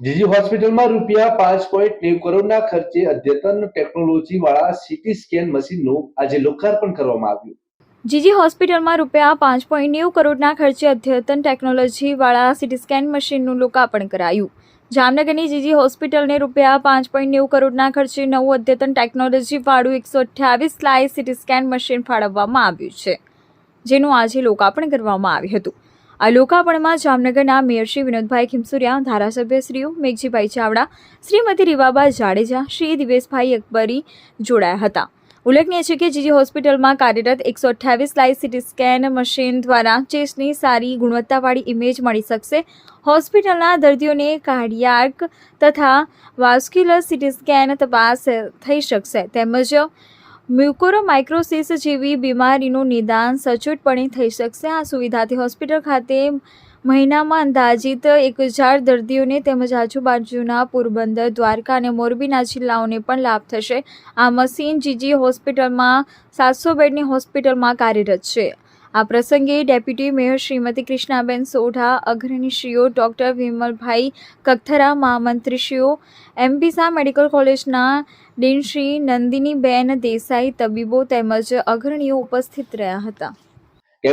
જીજી હોસ્પિટલમાં ₹5.90 કરોડના ખર્ચે અદ્યતન ટેકનોલોજીવાળા સીટી સ્કેન મશીનનું આજે લોકાર્પણ કરવામાં આવ્યું. જીજી હોસ્પિટલમાં ₹5.90 કરોડના ખર્ચે અદ્યતન ટેકનોલોજીવાળા સીટી સ્કેન મશીનનું લોકાર્પણ કરાયું. જામનગરની જીજી હોસ્પિટલને ₹5.90 કરોડના ખર્ચે નવું અદ્યતન ટેકનોલોજીવાળું 128 સ્લાઇસ સીટી સ્કેન મશીન ફાળવવામાં આવ્યું છે, જેનું આજે લોકાર્પણ કરવામાં આવ્યું હતું. આ લોકાર્પણમાં જામનગરના મેયર શ્રી વિનોદભાઈ ખીમસુરિયા, ધારાસભ્યશ્રીઓ મેઘજીભાઈ ચાવડા, શ્રીમતી રીવાબા જાડેજા, શ્રી દિવેશભાઈ અકબરી જોડાયા હતા. ઉલ્લેખનીય છે કે જીજી હોસ્પિટલમાં કાર્યરત 128 સ્લાઇસ સીટી સ્કેન મશીન દ્વારા ચેસ્ટની સારી ગુણવત્તાવાળી ઇમેજ મળી શકશે. હોસ્પિટલના દર્દીઓને કાર્ડિયાક તથા વાસ્ક્યુલર સીટી સ્કેન તપાસ થઈ શકશે, તેમજ મ્યુકોરમાઇક્રોસિસ જેવી બીમારીનું નિદાન સચોટપણે થઈ શકશે. આ સુવિધાથી હોસ્પિટલ ખાતે મહિનામાં અંદાજિત 1000 દર્દીઓને તેમજ આજુબાજુના પોરબંદર, દ્વારકા અને મોરબીના જિલ્લાઓને પણ લાભ થશે. આ મશીન જીજી હોસ્પિટલમાં 700 બેડની હોસ્પિટલમાં કાર્યરત છે. આ પ્રસંગે ડેપ્યુટી મેયર શ્રીમતી કૃષ્ણાબેન સોઢા, અગ્રણીશ્રીઓ ડૉક્ટર વિમલભાઈ કગથરા, મહામંત્રીશ્રીઓ, એમપીસા મેડિકલ કોલેજના ડીન શ્રી નંદિનીબેન દેસાઈ, તબીબો તેમજ અગ્રણીઓ ઉપસ્થિત રહ્યા હતા.